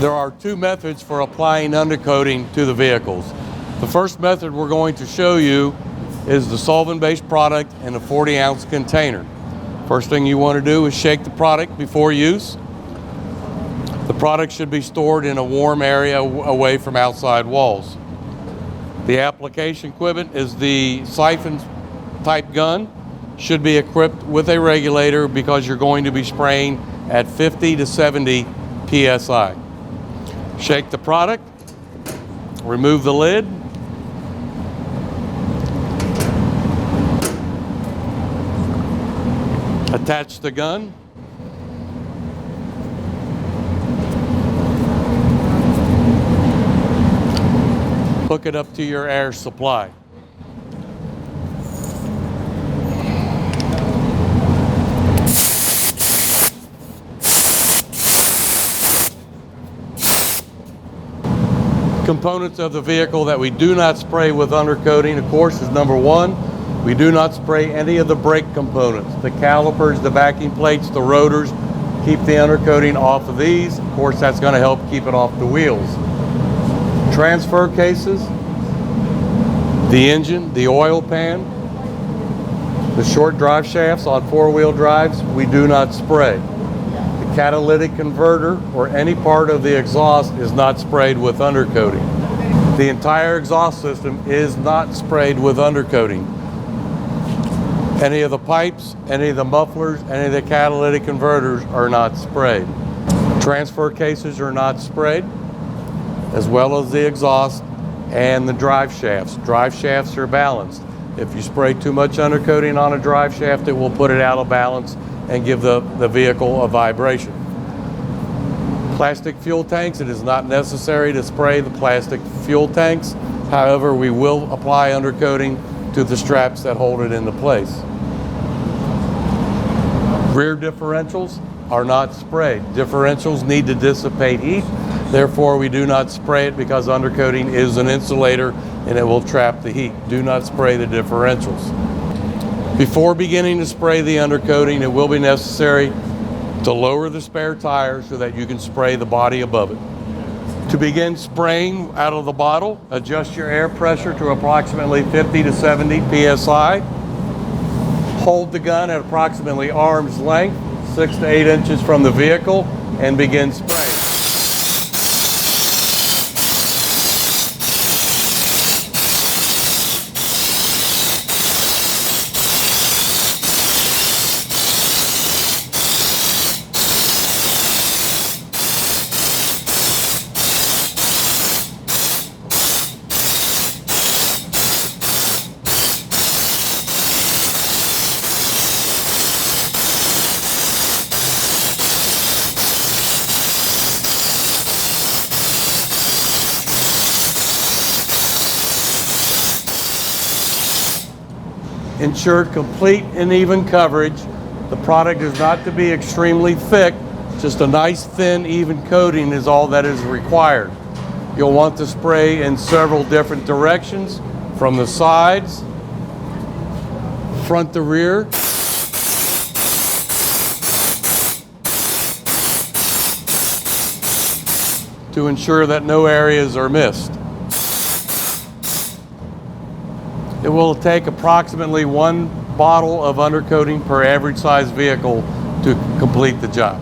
There are two methods for applying undercoating to the vehicles. The first method we're going to show you is the solvent-based product in a 40-ounce container. First thing you want to do is shake the product before use. The product should be stored in a warm area away from outside walls. The application equipment is the siphon type gun. Should be equipped with a regulator because you're going to be spraying at 50 to 70 psi. Shake the product, remove the lid, attach the gun, hook it up to your air supply. Components of the vehicle that we do not spray with undercoating, of course, is number one, we do not spray any of the brake components, the calipers, the backing plates, the rotors. Keep the undercoating off of these. Of course, that's going to help keep it off the wheels. Transfer cases, the engine, the oil pan, the short drive shafts on four-wheel drives, we do not spray. The catalytic converter or any part of the exhaust is not sprayed with undercoating. The entire exhaust system is not sprayed with undercoating. Any of the pipes, any of the mufflers, any of the catalytic converters are not sprayed. Transfer cases are not sprayed, as well as the exhaust and the drive shafts. Drive shafts are balanced. If you spray too much undercoating on a drive shaft, it will put it out of balance and give the vehicle a vibration. Plastic fuel tanks, it is not necessary to spray the plastic fuel tanks. However, we will apply undercoating to the straps that hold it into place. Rear differentials are not sprayed. Differentials need to dissipate heat. Therefore, we do not spray it because undercoating is an insulator and it will trap the heat. Do not spray the differentials. Before beginning to spray the undercoating, it will be necessary to lower the spare tire so that you can spray the body above it. To begin spraying out of the bottle, adjust your air pressure to approximately 50 to 70 psi. Hold the gun at approximately arm's length, 6 to 8 inches from the vehicle, and begin spraying. Ensure complete and even coverage. The product is not to be extremely thick, just a nice thin even coating is all that is required. You'll want to spray in several different directions, from the sides, front to rear, to ensure that no areas are missed. It will take approximately 1 bottle of undercoating per average size vehicle to complete the job.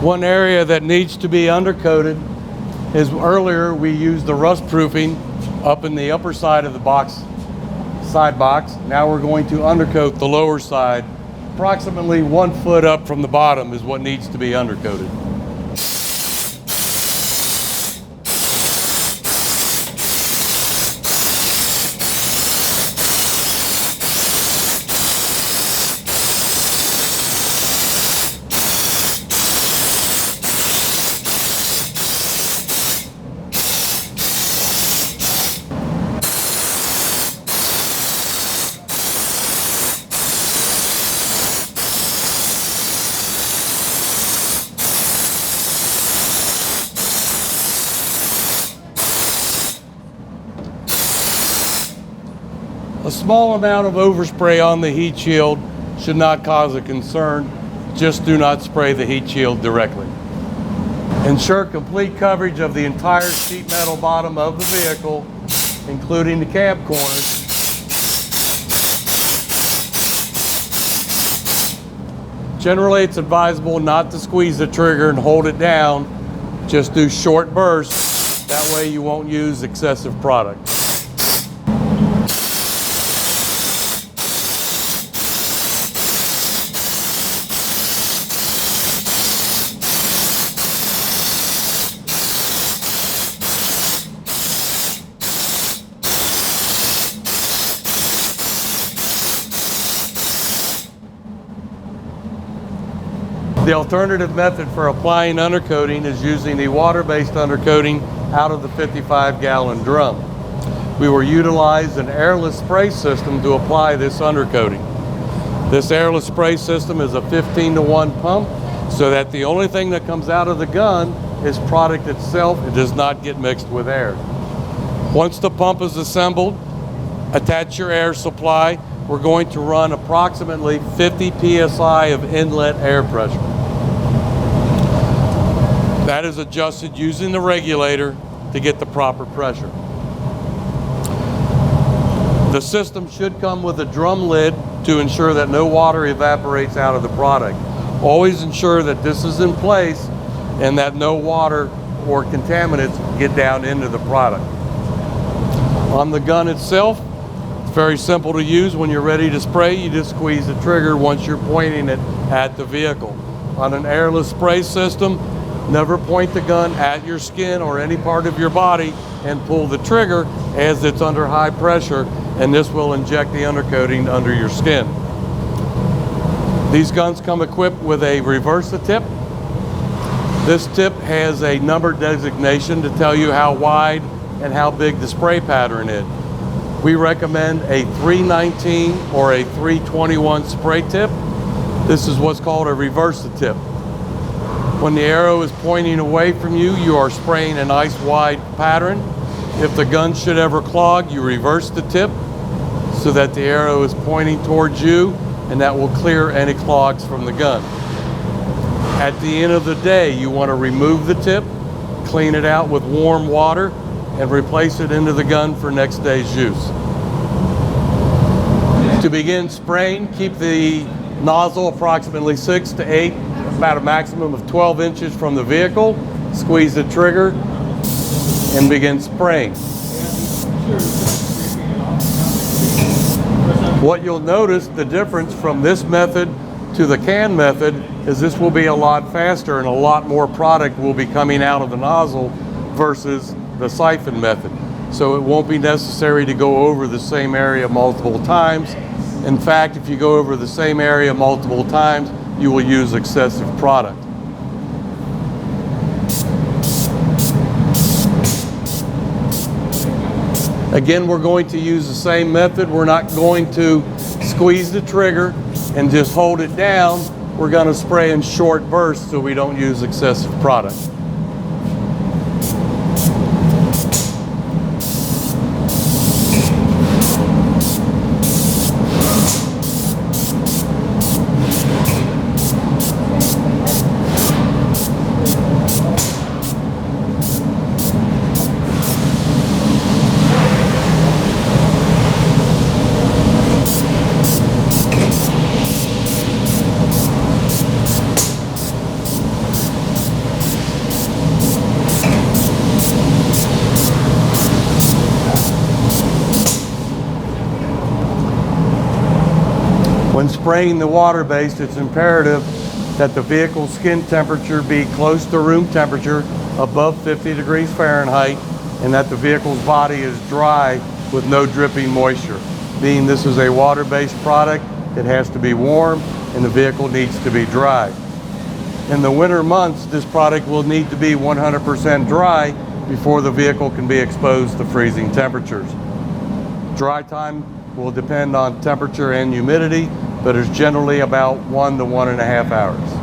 One area that needs to be undercoated is earlier we used the rust proofing up in the upper side of the box, side box. Now we're going to undercoat the lower side. Approximately 1 foot up from the bottom is what needs to be undercoated. A small amount of overspray on the heat shield should not cause a concern. Just do not spray the heat shield directly. Ensure complete coverage of the entire sheet metal bottom of the vehicle, including the cab corners. Generally, it's advisable not to squeeze the trigger and hold it down. Just do short bursts. That way you won't use excessive product. The alternative method for applying undercoating is using the water-based undercoating out of the 55-gallon drum. We will utilize an airless spray system to apply this undercoating. This airless spray system is a 15-to-1 pump, so that the only thing that comes out of the gun is product itself. It does not get mixed with air. Once the pump is assembled, attach your air supply. We're going to run approximately 50 psi of inlet air pressure. That is adjusted using the regulator to get the proper pressure. The system should come with a drum lid to ensure that no water evaporates out of the product. Always ensure that this is in place and that no water or contaminants get down into the product. On the gun itself, it's very simple to use. When you're ready to spray, you just squeeze the trigger once you're pointing it at the vehicle. On an airless spray system, never point the gun at your skin or any part of your body and pull the trigger as it's under high pressure, and this will inject the undercoating under your skin. These guns come equipped with a reversa tip. This tip has a number designation to tell you how wide and how big the spray pattern is. We recommend a 319 or a 321 spray tip. This is what's called a reversa tip. When the arrow is pointing away from you, you are spraying a nice wide pattern. If the gun should ever clog, you reverse the tip so that the arrow is pointing towards you, and that will clear any clogs from the gun. At the end of the day, you want to remove the tip, clean it out with warm water, and replace it into the gun for next day's use. To begin spraying, keep the nozzle approximately 6 to 8, about a maximum of 12 inches from the vehicle. Squeeze the trigger and begin spraying. What you'll notice, the difference from this method to the can method, is this will be a lot faster and a lot more product will be coming out of the nozzle versus the siphon method. So it won't be necessary to go over the same area multiple times. In fact, if you go over the same area multiple times, you will use excessive product. Again, we're going to use the same method. We're not going to squeeze the trigger and just hold it down. We're going to spray in short bursts so we don't use excessive product. When spraying the water-based, it's imperative that the vehicle's skin temperature be close to room temperature, above 50 degrees Fahrenheit, and that the vehicle's body is dry with no dripping moisture. Being this is a water-based product, it has to be warm and the vehicle needs to be dry. In the winter months, this product will need to be 100% dry before the vehicle can be exposed to freezing temperatures. Dry time will depend on temperature and humidity, but is generally about 1 to 1.5 hours.